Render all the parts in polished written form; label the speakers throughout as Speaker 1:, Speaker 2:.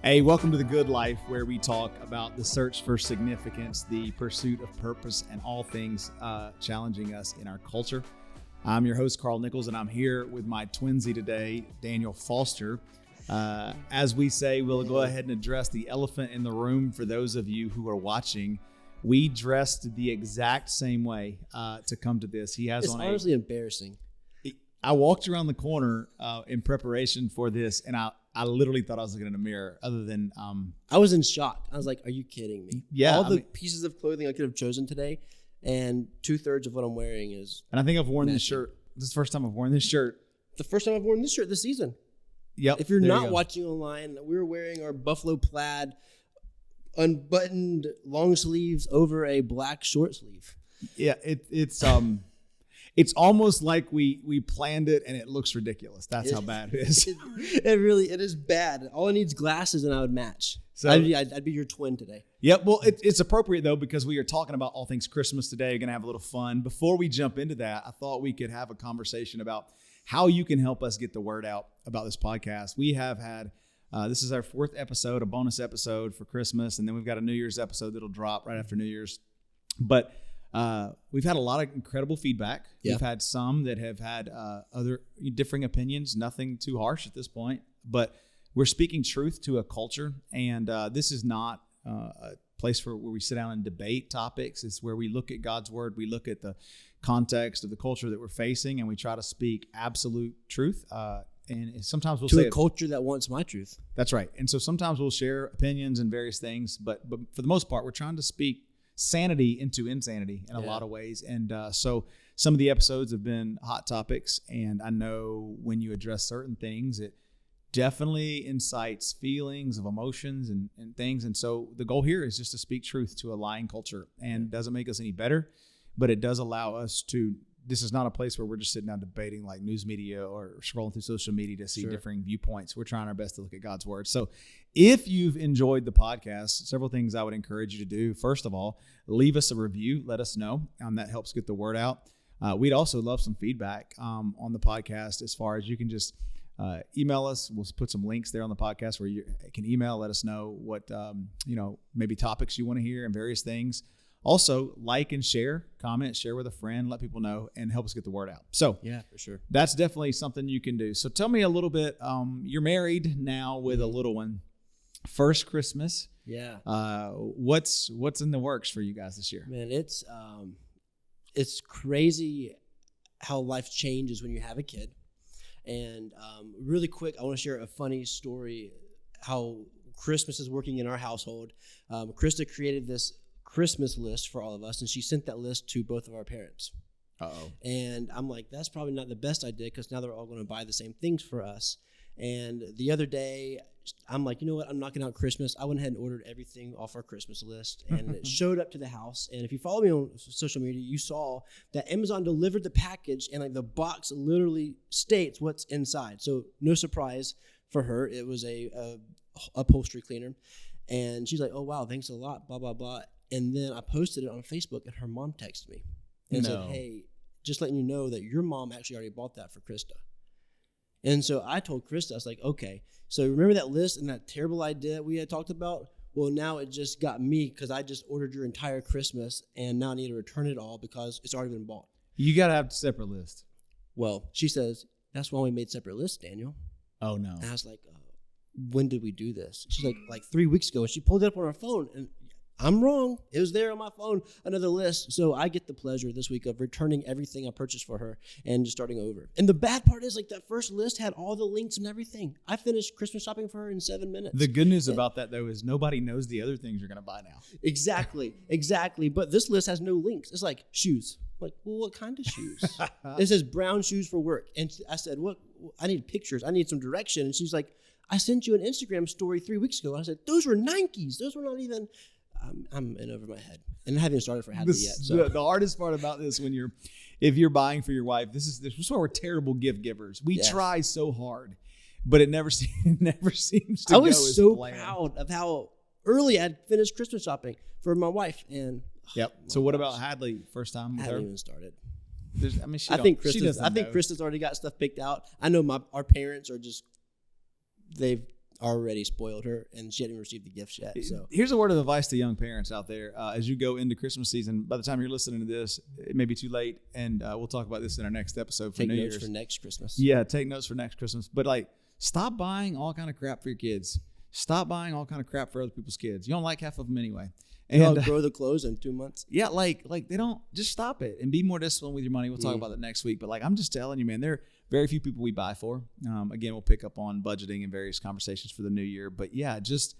Speaker 1: Hey, welcome to The Good Life, where we talk about the search for significance, the pursuit of purpose, and all things challenging us in our culture. I'm your host, Carl Nichols, and I'm here with my twinsy today, Daniel Foster. As we say, we'll go ahead and address the elephant in the room for those of you who are watching. We dressed the exact same way to come to this.
Speaker 2: It's honestly embarrassing.
Speaker 1: I walked around the corner in preparation for this, and I literally thought I was looking in a mirror. Other than
Speaker 2: I was in shock. I was like, "Are you kidding me?"
Speaker 1: Yeah,
Speaker 2: all the pieces of clothing I could have chosen today, and 2/3 of what I'm wearing is.
Speaker 1: And I think I've worn this shirt. This is the first time I've worn this shirt.
Speaker 2: The first time I've worn this shirt this season.
Speaker 1: Yep.
Speaker 2: If you're not watching online, we were wearing our buffalo plaid, unbuttoned long sleeves over a black short sleeve.
Speaker 1: Yeah, it's almost like we planned it and it looks ridiculous. That's how bad it is.
Speaker 2: It is bad. All I need is glasses and I would match. So I'd be your twin today.
Speaker 1: Yep. Well, it's appropriate though, because we are talking about all things Christmas today. We're going to have a little fun. Before we jump into that, I thought we could have a conversation about how you can help us get the word out about this podcast. We have had, this is our 4th episode, a bonus episode for Christmas. And then we've got a New Year's episode that'll drop right after New Year's. But we've had a lot of incredible feedback. Yeah. We've had some that have had other differing opinions, nothing too harsh at this point, but we're speaking truth to a culture. And this is not a place where we sit down and debate topics. It's where we look at God's word. We look at the context of the culture that we're facing, and we try to speak absolute truth. And sometimes we'll say
Speaker 2: a culture that wants my truth.
Speaker 1: That's right. And so sometimes we'll share opinions and various things, but for the most part, we're trying to speak sanity into insanity in a lot of ways. And so some of the episodes have been hot topics, and I know when you address certain things, it definitely incites feelings of emotions and things. And so the goal here is just to speak truth to a lying culture, and doesn't make us any better, but it does allow us to, this is not a place where we're just sitting down debating like news media or scrolling through social media to see differing viewpoints. We're trying our best to look at God's word. So if you've enjoyed the podcast, several things I would encourage you to do. First of all, leave us a review. Let us know. That helps get the word out. We'd also love some feedback on the podcast, as far as you can just email us. We'll put some links there on the podcast where you can email, let us know what, maybe topics you want to hear and various things. Also, like and share, comment, share with a friend, let people know, and help us get the word out. So
Speaker 2: yeah, for sure.
Speaker 1: That's definitely something you can do. So tell me a little bit, you're married now with a little one. First Christmas.
Speaker 2: Yeah.
Speaker 1: What's in the works for you guys this year?
Speaker 2: Man, it's crazy how life changes when you have a kid. And really quick, I want to share a funny story how Christmas is working in our household. Krista created this Christmas list for all of us, and she sent that list to both of our parents.
Speaker 1: Uh-oh.
Speaker 2: And I'm like, that's probably not the best idea, because now they're all going to buy the same things for us. And the other day, I'm like, you know what? I'm knocking out Christmas. I went ahead and ordered everything off our Christmas list, and it showed up to the house. And if you follow me on social media, you saw that Amazon delivered the package, and like the box literally states what's inside. So no surprise for her. It was a upholstery cleaner. And she's like, oh, wow, thanks a lot, blah, blah, blah. And then I posted it on Facebook, and her mom texted me and said, hey, just letting you know that your mom actually already bought that for Krista. And so I told Krista, I was like, okay, so remember that list and that terrible idea we had talked about? Well, now it just got me, because I just ordered your entire Christmas, and now I need to return it all because it's already been bought.
Speaker 1: You got to have a separate list.
Speaker 2: Well, she says, that's why we made separate lists, Daniel.
Speaker 1: Oh, no.
Speaker 2: And I was like, when did we do this? She's like 3 weeks ago. And she pulled it up on her phone, and I'm wrong. It was there on my phone, another list. So I get the pleasure this week of returning everything I purchased for her and just starting over. And the bad part is, like, that first list had all the links and everything. I finished Christmas shopping for her in 7 minutes.
Speaker 1: The good news about that, though, is nobody knows the other things you're going to buy now.
Speaker 2: Exactly. But this list has no links. It's like shoes. I'm like, well, what kind of shoes? It says brown shoes for work. And I said, what? I need pictures. I need some direction. And she's like, I sent you an Instagram story 3 weeks ago. And I said, those were Nikes. Those were not even... I'm in over my head, and I haven't even started for Hadley yet. So.
Speaker 1: The hardest part about this, if you're buying for your wife, this is why we're terrible gift givers. We try so hard, but it never seems to go as planned.
Speaker 2: I was so proud of how early I'd finished Christmas shopping for my wife. And
Speaker 1: So what about Hadley? First time with her?
Speaker 2: I haven't even started.
Speaker 1: I think
Speaker 2: Krista's already got stuff picked out. I know our parents are just, they've already spoiled her, and she hadn't received the gifts yet. So
Speaker 1: here's a word of advice to young parents out there. As you go into Christmas season, by the time you're listening to this, it may be too late, and we'll talk about this in our next episode for
Speaker 2: take
Speaker 1: New
Speaker 2: notes
Speaker 1: Year's.
Speaker 2: for next Christmas.
Speaker 1: Yeah, take notes for next Christmas. But like, stop buying all kind of crap for your kids. Stop buying all kind of crap for other people's kids. You don't like half of them anyway.
Speaker 2: And
Speaker 1: And
Speaker 2: grow the clothes in 2 months.
Speaker 1: yeah, like they don't, just stop it and be more disciplined with your money. We'll talk about that next week. But like, I'm just telling you, man, there are very few people we buy for. Again, we'll pick up on budgeting and various conversations for the new year. But yeah, just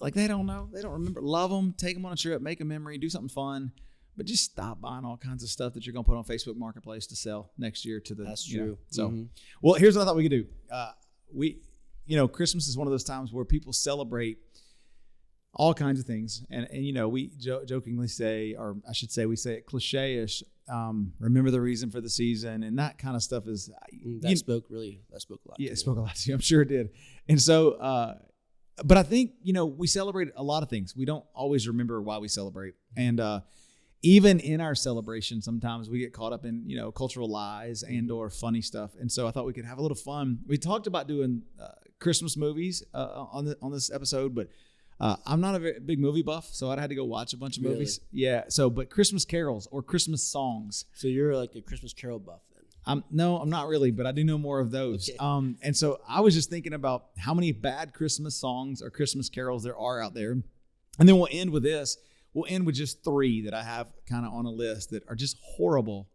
Speaker 1: like, they don't know, they don't remember. Love them, take them on a trip, make a memory, do something fun. But just stop buying all kinds of stuff that you're going to put on Facebook Marketplace to sell next year to the.
Speaker 2: That's true.
Speaker 1: So, well, here's what I thought we could do. Christmas is one of those times where people celebrate all kinds of things. And we jokingly say, or I should say, we say it cliche-ish, remember the reason for the season. And that kind of stuff is.
Speaker 2: That spoke a lot.
Speaker 1: Yeah, it spoke a lot to you. I'm sure it did. And so, but I think, we celebrate a lot of things. We don't always remember why we celebrate. And even in our celebration, sometimes we get caught up in, cultural lies and or funny stuff. And so I thought we could have a little fun. We talked about doing Christmas movies on this episode, but I'm not a very big movie buff, so I had to go watch a bunch of movies. Yeah. So, but Christmas carols or Christmas songs.
Speaker 2: So you're like a Christmas Carol buff then?
Speaker 1: No, I'm not really, but I do know more of those.
Speaker 2: Okay.
Speaker 1: And so I was just thinking about how many bad Christmas songs or Christmas carols there are out there. And then we'll end with this. We'll end with just 3 that I have kind of on a list that are just horrible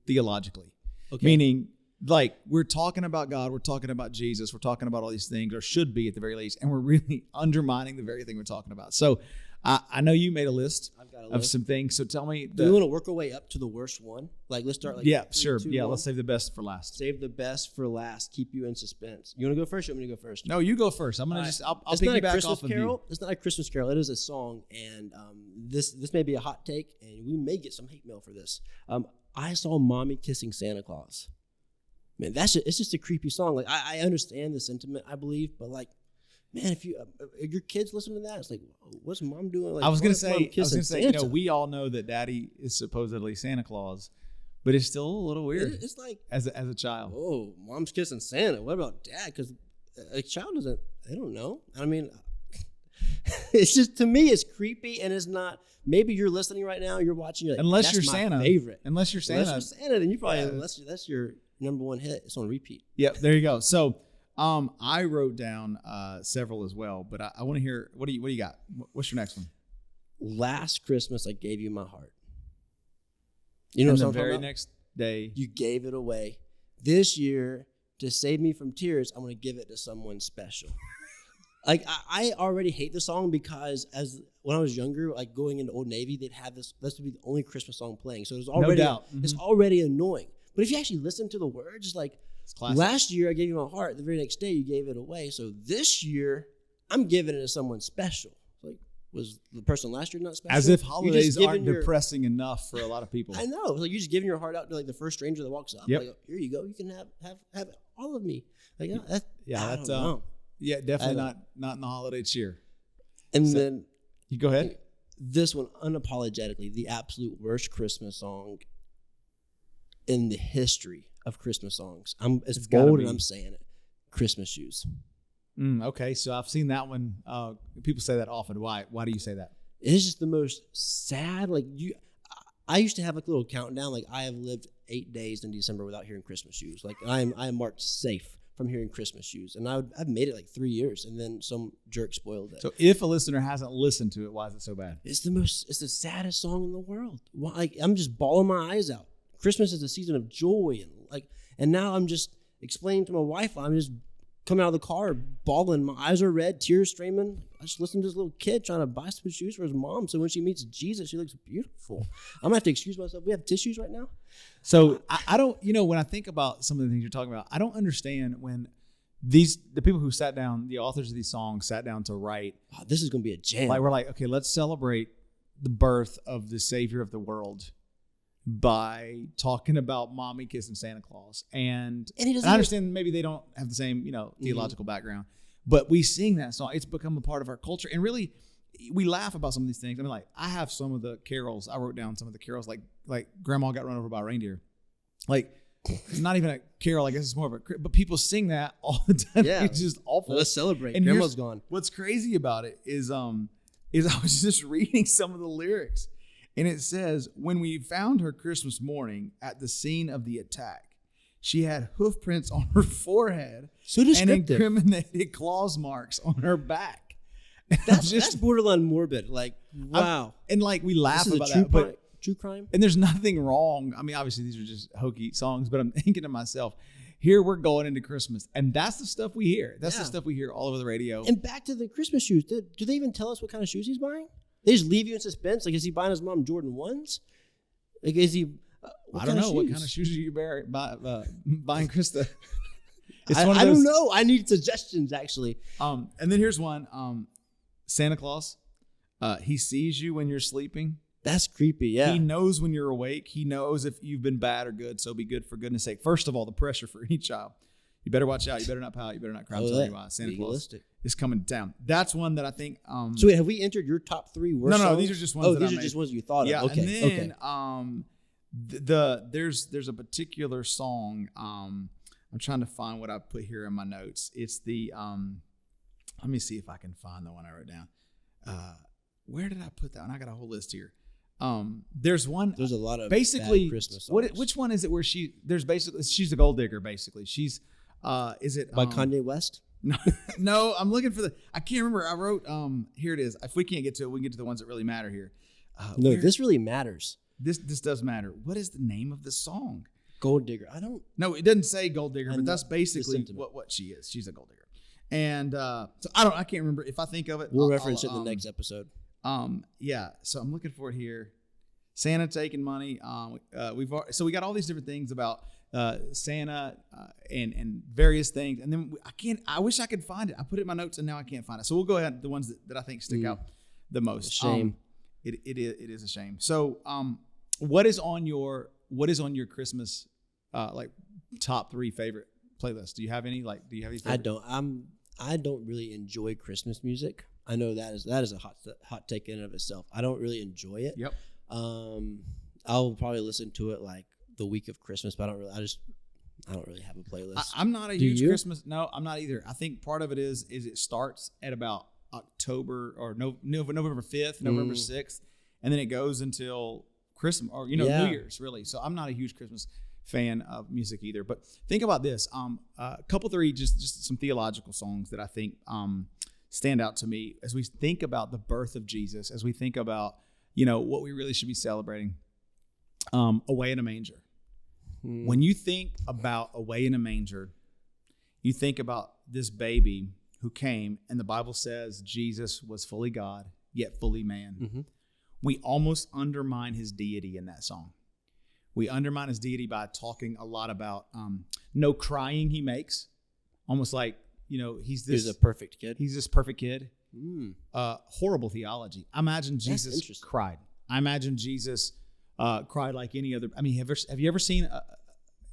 Speaker 1: theologically. Okay. Meaning, like, we're talking about God, we're talking about Jesus, we're talking about all these things, or should be at the very least, and we're really undermining the very thing we're talking about. So I know you made a list of some things. So tell me.
Speaker 2: Do we want to work our way up to the worst one? Like, let's start like
Speaker 1: 3,
Speaker 2: sure.
Speaker 1: 2, 1. Let's save the best for last.
Speaker 2: Save the best for last. Keep you in suspense. You want to go first? Or you want me to go first?
Speaker 1: No, you go first. I'm gonna I'll piggyback off of you.
Speaker 2: It's not a Christmas carol. It is a song, and this may be a hot take, and we may get some hate mail for this. I saw Mommy Kissing Santa Claus. Man, it's just a creepy song. Like, I understand the sentiment, I believe, but like, man, if your kids listen to that, it's like, what's Mom doing? Like,
Speaker 1: I was gonna say,
Speaker 2: Santa?
Speaker 1: we all know that Daddy is supposedly Santa Claus, but it's still a little weird.
Speaker 2: It's like,
Speaker 1: as a child.
Speaker 2: Oh, Mom's kissing Santa. What about Dad? Because a child doesn't. They don't know. I mean, it's just, to me, it's creepy, and it's not. Maybe you're listening right now. You're watching. You're like,
Speaker 1: unless you're
Speaker 2: my
Speaker 1: Santa.
Speaker 2: Favorite.
Speaker 1: Unless you're Santa,
Speaker 2: then you probably that's your number one hit. It's on repeat.
Speaker 1: Yep, there you go. So, I wrote down several as well, but I want to hear what do you got? What's your next one?
Speaker 2: Last Christmas, I gave you my heart. You know,
Speaker 1: the very next day,
Speaker 2: you gave it away. This year, to save me from tears, I'm going to give it to someone special. Like, I already hate the song because when I was younger, like going into Old Navy, they'd have this would be the only Christmas song playing. So it was already,
Speaker 1: no doubt.
Speaker 2: It's already annoying. But if you actually listen to the words, it's like, last year I gave you my heart. The very next day you gave it away. So this year I'm giving it to someone special. Like, was the person last year not special?
Speaker 1: As if holidays aren't depressing enough for a lot of people.
Speaker 2: I know. Like, you're just giving your heart out to like the first stranger that walks up.
Speaker 1: Yep.
Speaker 2: Like, here you go. You can have all of me. Like,
Speaker 1: that's definitely not in the holiday cheer.
Speaker 2: And then
Speaker 1: you go ahead.
Speaker 2: This one, unapologetically, the absolute worst Christmas song in the history of Christmas songs. I'm as bold as I'm saying it. Christmas Shoes.
Speaker 1: Okay, so I've seen that one. People say that often. Why do you say that?
Speaker 2: It's just the most sad. Like, I used to have like a little countdown. Like, I have lived 8 days in December without hearing Christmas Shoes. Like, I am marked safe from hearing Christmas Shoes, and I've made it like 3 years, and then some jerk spoiled it.
Speaker 1: So if a listener hasn't listened to it, why is it so bad?
Speaker 2: It's the saddest song in the world. Like, I'm just bawling my eyes out. Christmas is a season of joy, and now I'm just explaining to my wife. I'm just coming out of the car bawling. My eyes are red, tears streaming. I just listened to this little kid trying to buy some shoes for his mom, so when she meets Jesus, she looks beautiful. I'm gonna have to excuse myself. We have tissues right now.
Speaker 1: So I don't, when I think about some of the things you're talking about, I don't understand when the people who sat down, the authors of these songs sat down to write.
Speaker 2: Oh, this is gonna be a jam.
Speaker 1: Like, we're like, okay, let's celebrate the birth of the Savior of the world by talking about Mommy kissing Santa Claus. And I understand maybe they don't have the same, theological background, but we sing that song. It's become a part of our culture. And really, we laugh about some of these things. I mean, like, I have some of the carols. I wrote down some of the carols, like Grandma Got Run Over by a Reindeer. Like, not even a carol. I guess it's more of but people sing that all the time.
Speaker 2: Yeah.
Speaker 1: It's just awful.
Speaker 2: Let's celebrate.
Speaker 1: And
Speaker 2: Grandma's gone.
Speaker 1: What's crazy about it is I was just reading some of the lyrics, and it says, when we found her Christmas morning at the scene of the attack, she had hoof prints on her forehead
Speaker 2: So
Speaker 1: and
Speaker 2: descriptive.
Speaker 1: incriminated claws marks on her back.
Speaker 2: That's borderline morbid. Like, wow.
Speaker 1: And like we laugh
Speaker 2: This is
Speaker 1: about
Speaker 2: a true
Speaker 1: that, but
Speaker 2: true crime.
Speaker 1: and there's nothing wrong. I mean, obviously these are just hokey songs, but I'm thinking to myself, here we're going into Christmas, and that's the stuff we hear. That's the stuff we hear all over the radio.
Speaker 2: And back to the Christmas shoes. Do they even tell us what kind of shoes he's buying? They just leave you in suspense. Like, is he buying his mom Jordan 1s? Like, is he?
Speaker 1: I don't know. What kind of shoes are you buying, Krista?
Speaker 2: I don't know. I need suggestions, actually.
Speaker 1: And then here's one. Santa Claus. He sees you when you're sleeping.
Speaker 2: That's creepy. Yeah.
Speaker 1: He knows when you're awake. He knows if you've been bad or good. So be good for goodness sake. First of all, the pressure for any child. You better watch out. You better not pout. You better not cry. I'm telling you why. Santa Claus is coming to town. That's one that I think.
Speaker 2: So wait, have we entered your top 3 worst?
Speaker 1: No,
Speaker 2: songs?
Speaker 1: these are just ones.
Speaker 2: These are just ones you thought of. Okay.
Speaker 1: And then there's a particular song. I'm trying to find what I put here in my notes. It's the let me see if I can find the one I wrote down. Where did I put that one? I got a whole list here. There's one.
Speaker 2: There's a lot of
Speaker 1: basically
Speaker 2: bad Christmas songs.
Speaker 1: Which one is it where she's a gold digger basically? She's is it
Speaker 2: by Kanye West?
Speaker 1: No, I'm looking for I can't remember. I wrote here it is. If we can't get to it, we can get to the ones that really matter here.
Speaker 2: This really matters.
Speaker 1: This does matter. What is the name of the song?
Speaker 2: Gold digger. I don't.
Speaker 1: No, it doesn't say gold digger, but that's basically what she is. She's a gold digger. And so I can't remember. If I think of it,
Speaker 2: we'll reference it in the next episode.
Speaker 1: Yeah. So I'm looking for it here. Santa taking money. We got all these different things about Santa and various things, and then I wish I could find it. I put it in my notes, and now I can't find it. So we'll go ahead the ones that I think stick out the most.
Speaker 2: Shame.
Speaker 1: It is a shame. So what is on your Christmas like top 3 favorite playlists? Do you have any? Like, do you have any? Favorite?
Speaker 2: I don't really enjoy Christmas music. I know that is a hot take in and of itself. I don't really enjoy it.
Speaker 1: Yep.
Speaker 2: I'll probably listen to it like the week of Christmas, but I don't really have a playlist.
Speaker 1: I'm not a huge Christmas. No, I'm not either. I think part of it is it starts at about October or November 5th, November 6th, and then it goes until Christmas or New Year's really. So I'm not a huge Christmas fan of music either. But think about this. A couple 3 just some theological songs that I think stand out to me as we think about the birth of Jesus, as we think about what we really should be celebrating. Away in a Manger. When you think about Away in a Manger, you think about this baby who came, and the Bible says Jesus was fully God, yet fully man. Mm-hmm. We almost undermine his deity in that song. We undermine his deity by talking a lot about no crying he makes, almost like, he's
Speaker 2: a perfect kid.
Speaker 1: He's this perfect kid. Horrible theology. I imagine Jesus cried. I imagine Jesus cried like any other. I mean, have you ever seen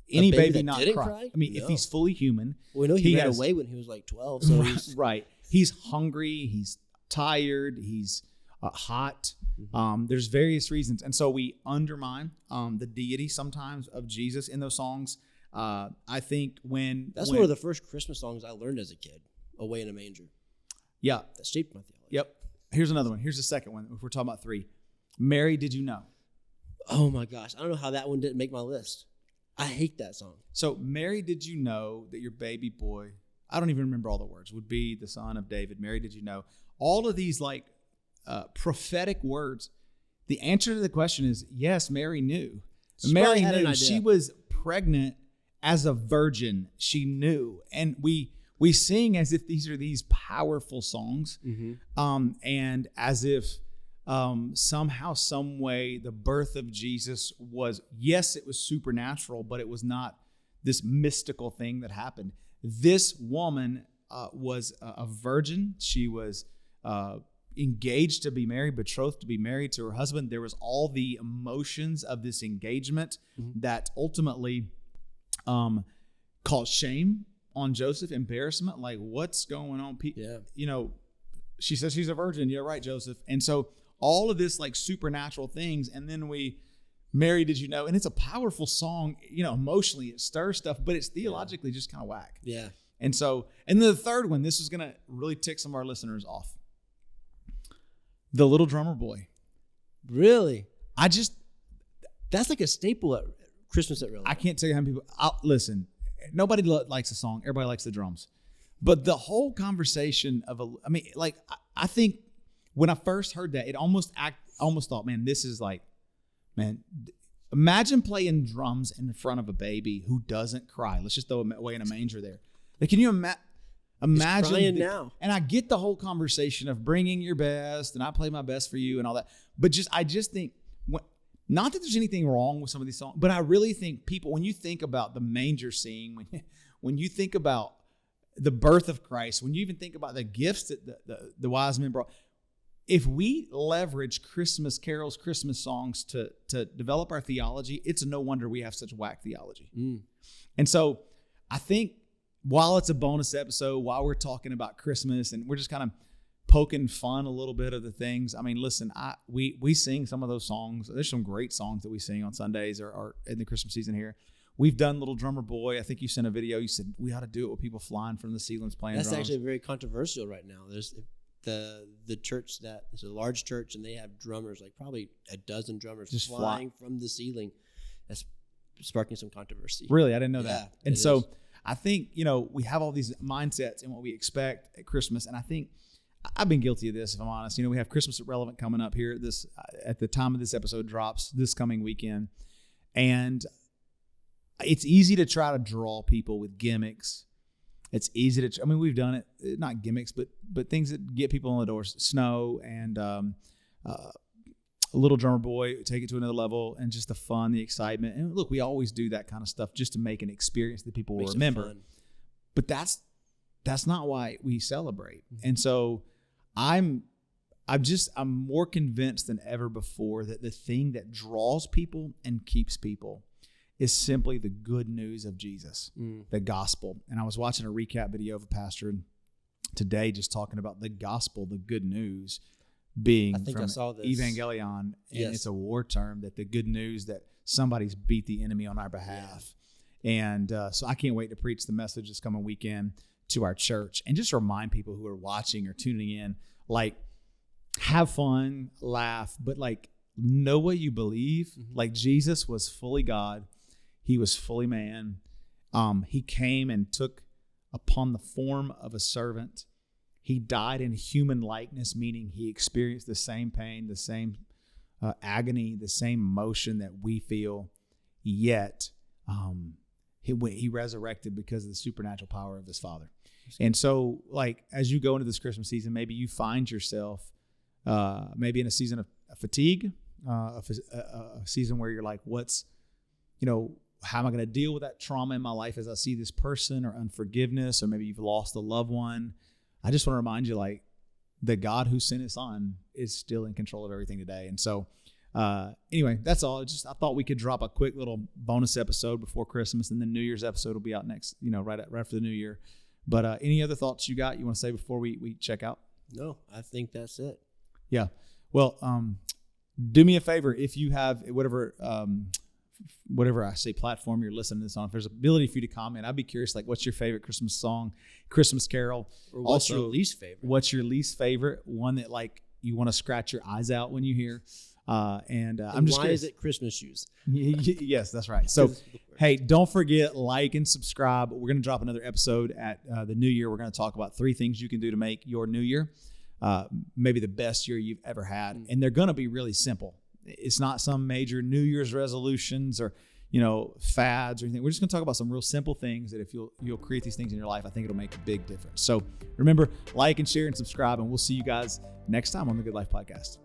Speaker 1: any baby not cry? I mean, no. If he's fully human.
Speaker 2: Well, we know he ran away when he was like 12. So
Speaker 1: right. He's hungry. He's tired. He's hot. Mm-hmm. There's various reasons. And so we undermine the deity sometimes of Jesus in those songs. I think one
Speaker 2: of the first Christmas songs I learned as a kid, Away in a Manger.
Speaker 1: Yeah.
Speaker 2: That shaped my theology.
Speaker 1: Yep. Here's another one. Here's the second one. If we're talking about 3. Mary, Did You Know?
Speaker 2: Oh my gosh. I don't know how that one didn't make my list. I hate that song.
Speaker 1: So, Mary, did you know that your baby boy, I don't even remember all the words, would be the son of David? Mary, did you know? All of these like prophetic words. The answer to the question is yes, Mary knew. Mary knew. She was pregnant as a virgin. She knew. And we sing as if these are these powerful songs. Mm-hmm. And as if somehow, some way, the birth of Jesus was, yes, it was supernatural, but it was not this mystical thing that happened. This woman was a virgin. She was engaged to be married, betrothed to be married to her husband. There was all the emotions of this engagement that ultimately caused shame on Joseph, embarrassment. Like, what's going on? She says she's a virgin. You're right, Joseph. And so all of this like supernatural things, and then we Mary, Did You Know? And it's a powerful song, emotionally it stirs stuff, but it's theologically just kind of whack.
Speaker 2: Yeah.
Speaker 1: And so, and then the third one, this is going to really tick some of our listeners off. The Little Drummer Boy.
Speaker 2: Really? That's like a staple at Christmas at Real Life.
Speaker 1: I can't tell you how many people, listen, nobody likes the song. Everybody likes the drums. But the whole conversation I think when I first heard that, I almost thought, man, this is like, man, imagine playing drums in front of a baby who doesn't cry. Let's just throw him away in a manger there. Like, can you imagine?
Speaker 2: He's crying now.
Speaker 1: And I get the whole conversation of bringing your best and I play my best for you and all that. But I just think, not that there's anything wrong with some of these songs, but I really think people, when you think about the manger scene, when you think about the birth of Christ, when you even think about the gifts that the wise men brought, if we leverage Christmas carols, Christmas songs to develop our theology, it's no wonder we have such whack theology. And so I think while it's a bonus episode, while we're talking about Christmas and we're just kind of poking fun a little bit of the things. I mean, listen, we sing some of those songs. There's some great songs that we sing on Sundays or in the Christmas season here. We've done Little Drummer Boy. I think you sent a video. You said we ought to do it with people flying from the ceilings playing drums.
Speaker 2: That's actually very controversial right now. There's the church that is a large church, and they have drummers, like probably a dozen drummers just flying from the ceiling. That's sparking some controversy.
Speaker 1: Really? I didn't know that. And so
Speaker 2: is.
Speaker 1: I think, we have all these mindsets and what we expect at Christmas. And I think I've been guilty of this, if I'm honest. We have Christmas at Relevant coming up here at the time of this episode drops this coming weekend. And it's easy to try to draw people with gimmicks. It's easy to, we've done it, not gimmicks, but things that get people on the doors. Snow and Little Drummer Boy, take it to another level, and just the fun, the excitement. And look, we always do that kind of stuff just to make an experience that people will remember. But that's not why we celebrate. Mm-hmm. And so I'm more convinced than ever before that the thing that draws people and keeps people is simply the good news of Jesus, the gospel. And I was watching a recap video of a pastor today just talking about the gospel, the good news being from Evangelion. And it's a war term, that the good news that somebody's beat the enemy on our behalf. Yeah. And so I can't wait to preach the message this coming weekend to our church and just remind people who are watching or tuning in, like, have fun, laugh, but like know what you believe. Mm-hmm. Like, Jesus was fully God. He was fully man. He came and took upon the form of a servant. He died in human likeness, meaning he experienced the same pain, the same agony, the same emotion that we feel, yet he resurrected because of the supernatural power of his Father. And so, like, as you go into this Christmas season, maybe you find yourself maybe in a season of fatigue, a season where you're like, how am I going to deal with that trauma in my life as I see this person, or unforgiveness, or maybe you've lost a loved one. I just want to remind you, like, the God who sent his son is still in control of everything today. And so anyway, that's all. I thought we could drop a quick little bonus episode before Christmas, and then New Year's episode will be out next, right after the new year. But any other thoughts you want to say before we check out? No, I think that's it. Yeah. Well, do me a favor. If you have whatever I say platform you're listening to this on, if there's ability for you to comment, I'd be curious, like, what's your favorite Christmas song, Christmas carol? Or what's your least favorite? What's your least favorite? One that, like, you want to scratch your eyes out when you hear. And I'm just curious. Why is it Christmas shoes? Yes, that's right. So, hey, don't forget, like and subscribe. We're going to drop another episode at the new year. We're going to talk about 3 things you can do to make your new year maybe the best year you've ever had. And they're going to be really simple. It's not some major New Year's resolutions or, fads or anything. We're just going to talk about some real simple things that if you'll create these things in your life, I think it'll make a big difference. So remember, like and share and subscribe, and we'll see you guys next time on the Good Life Podcast.